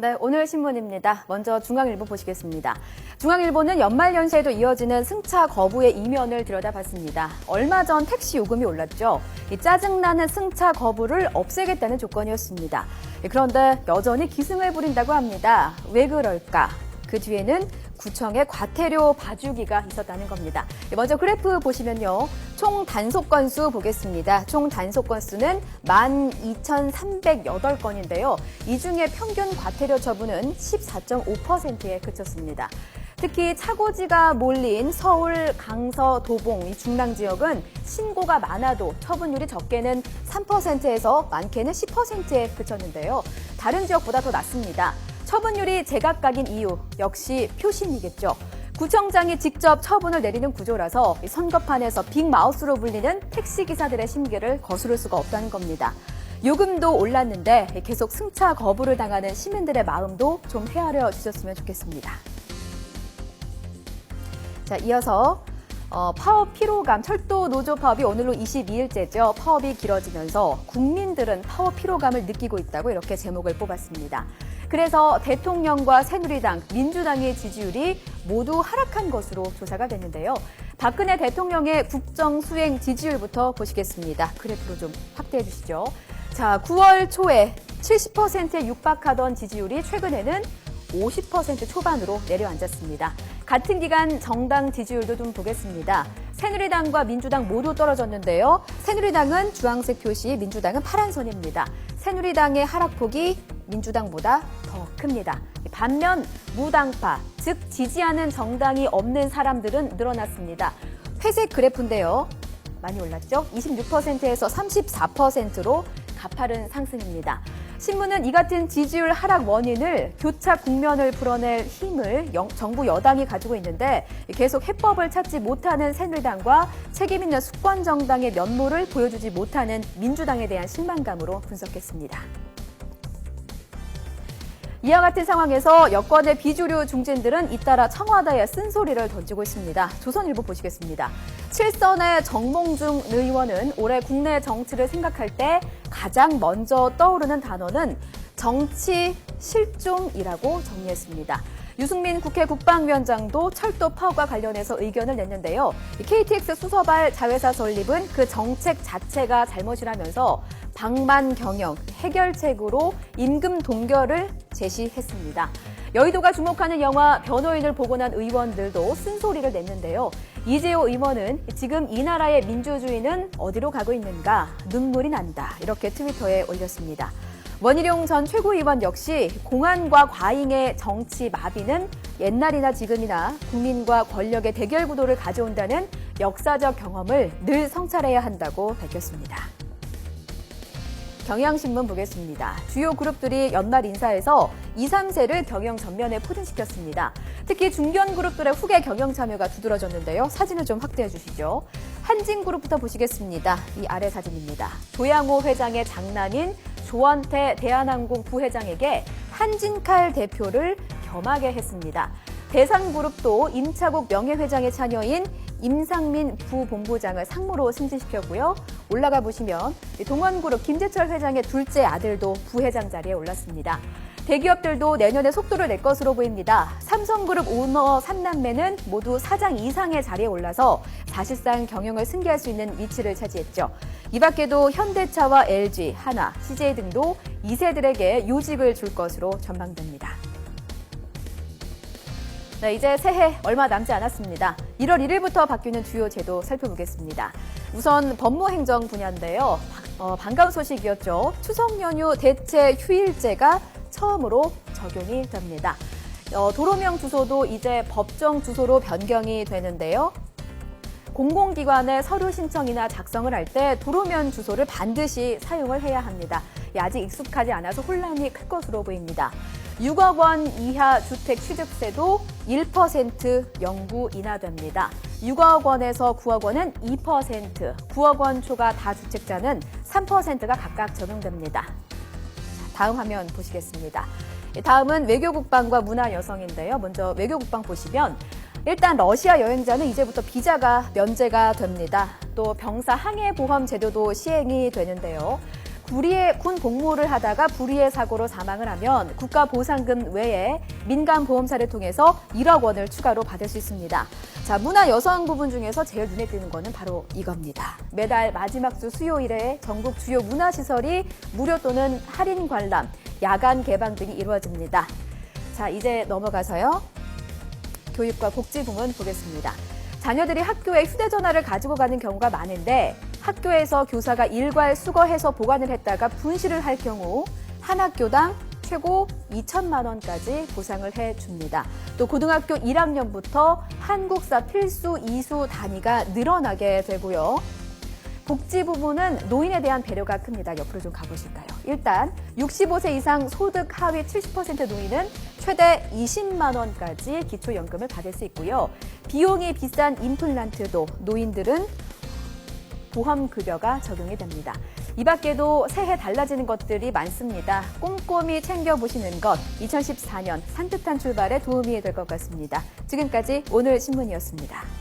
네, 오늘 신문입니다. 먼저 중앙일보 보시겠습니다. 중앙일보는 연말연시에도 이어지는 승차 거부의 이면을 들여다봤습니다. 얼마 전 택시 요금이 올랐죠. 이 짜증나는 승차 거부를 없애겠다는 조건이었습니다. 그런데 여전히 기승을 부린다고 합니다. 왜 그럴까? 그 뒤에는 구청의 과태료 봐주기가 있었다는 겁니다. 먼저 그래프 보시면요. 총 단속 건수 보겠습니다. 총 단속 건수는 12,308건인데요. 이 중에 평균 과태료 처분은 14.5%에 그쳤습니다. 특히 차고지가 몰린 서울, 강서, 도봉, 이 중랑 지역은 신고가 많아도 처분율이 적게는 3%에서 많게는 10%에 그쳤는데요. 다른 지역보다 더 낮습니다. 처분율이 제각각인 이유 역시 표심이겠죠. 구청장이 직접 처분을 내리는 구조라서 선거판에서 빅마우스로 불리는 택시기사들의 심기를 거스를 수가 없다는 겁니다. 요금도 올랐는데 계속 승차 거부를 당하는 시민들의 마음도 좀 헤아려 주셨으면 좋겠습니다. 자, 이어서 파업 피로감, 철도 노조 파업이 오늘로 22일째죠. 파업이 길어지면서 국민들은 파업 피로감을 느끼고 있다고 이렇게 제목을 뽑았습니다. 그래서 대통령과 새누리당, 민주당의 지지율이 모두 하락한 것으로 조사가 됐는데요. 박근혜 대통령의 국정 수행 지지율부터 보시겠습니다. 그래프로 좀 확대해 주시죠. 자, 9월 초에 70%에 육박하던 지지율이 최근에는 50% 초반으로 내려앉았습니다. 같은 기간 정당 지지율도 좀 보겠습니다. 새누리당과 민주당 모두 떨어졌는데요. 새누리당은 주황색 표시, 민주당은 파란 선입니다. 새누리당의 하락폭이 민주당보다 더 큽니다. 반면 무당파, 즉 지지하는 정당이 없는 사람들은 늘어났습니다. 회색 그래프인데요. 많이 올랐죠? 26%에서 34%로 가파른 상승입니다. 신문은 이 같은 지지율 하락 원인을 교착 국면을 풀어낼 힘을 정부 여당이 가지고 있는데 계속 해법을 찾지 못하는 새누리당과 책임 있는 수권 정당의 면모를 보여주지 못하는 민주당에 대한 실망감으로 분석했습니다. 이와 같은 상황에서 여권의 비주류 중진들은 잇따라 청와대에 쓴소리를 던지고 있습니다. 조선일보 보시겠습니다. 7선의 정몽중 의원은 올해 국내 정치를 생각할 때 가장 먼저 떠오르는 단어는 정치 실종이라고 정리했습니다. 유승민 국회 국방위원장도 철도 파업과 관련해서 의견을 냈는데요. KTX 수서발 자회사 설립은 그 정책 자체가 잘못이라면서 방만 경영, 해결책으로 임금 동결을 제시했습니다. 여의도가 주목하는 영화 변호인을 보고 난 의원들도 쓴소리를 냈는데요. 이재호 의원은 지금 이 나라의 민주주의는 어디로 가고 있는가 눈물이 난다 이렇게 트위터에 올렸습니다. 원희룡 전 최고위원 역시 공안과 과잉의 정치 마비는 옛날이나 지금이나 국민과 권력의 대결 구도를 가져온다는 역사적 경험을 늘 성찰해야 한다고 밝혔습니다. 경향신문 보겠습니다. 주요 그룹들이 연말 인사에서 2, 3세를 경영 전면에 포진시켰습니다. 특히 중견 그룹들의 후계 경영 참여가 두드러졌는데요. 사진을 좀 확대해 주시죠. 한진그룹부터 보시겠습니다. 이 아래 사진입니다. 조양호 회장의 장남인 조원태 대한항공 부회장에게 한진칼 대표를 겸하게 했습니다. 대상그룹도 임차국 명예회장의 자녀인 임상민 부본부장을 상무로 승진시켰고요. 올라가 보시면 동원그룹 김재철 회장의 둘째 아들도 부회장 자리에 올랐습니다. 대기업들도 내년에 속도를 낼 것으로 보입니다. 삼성그룹 오너 3남매는 모두 사장 이상의 자리에 올라서 사실상 경영을 승계할 수 있는 위치를 차지했죠. 이 밖에도 현대차와 LG, 하나, CJ 등도 2세들에게 요직을 줄 것으로 전망됩니다. 네, 이제 새해 얼마 남지 않았습니다. 1월 1일부터 바뀌는 주요 제도 살펴보겠습니다. 우선 법무행정 분야인데요. 반가운 소식이었죠. 추석 연휴 대체 휴일제가 처음으로 적용이 됩니다. 도로명 주소도 이제 법정 주소로 변경이 되는데요. 공공기관의 서류 신청이나 작성을 할 때 도로면 주소를 반드시 사용을 해야 합니다. 아직 익숙하지 않아서 혼란이 클 것으로 보입니다. 6억 원 이하 주택 취득세도 1% 영구 인하됩니다. 6억 원에서 9억 원은 2%, 9억 원 초과 다주택자는 3%가 각각 적용됩니다. 다음 화면 보시겠습니다. 다음은 외교국방과 문화여성인데요. 먼저 외교국방 보시면 일단 러시아 여행자는 이제부터 비자가 면제가 됩니다. 또 병사 항해보험 제도도 시행이 되는데요. 불의의 군 복무를 하다가 불의의 사고로 사망을 하면 국가보상금 외에 민간보험사를 통해서 1억 원을 추가로 받을 수 있습니다. 자, 문화 여성 부분 중에서 제일 눈에 띄는 거는 바로 이겁니다. 매달 마지막 주 수요일에 전국 주요 문화시설이 무료 또는 할인 관람, 야간 개방 등이 이루어집니다. 자, 이제 넘어가서요. 교육과 복지 부문 보겠습니다. 자녀들이 학교에 휴대전화를 가지고 가는 경우가 많은데 학교에서 교사가 일괄 수거해서 보관을 했다가 분실을 할 경우 한 학교당 최고 2천만 원까지 보상을 해줍니다. 또 고등학교 1학년부터 한국사 필수 이수 단위가 늘어나게 되고요. 복지 부분은 노인에 대한 배려가 큽니다. 옆으로 좀 가보실까요? 일단 65세 이상 소득 하위 70% 노인은 최대 20만 원까지 기초연금을 받을 수 있고요. 비용이 비싼 임플란트도 노인들은 보험급여가 적용이 됩니다. 이 밖에도 새해 달라지는 것들이 많습니다. 꼼꼼히 챙겨보시는 것 2014년 산뜻한 출발에 도움이 될 것 같습니다. 지금까지 오늘 신문이었습니다.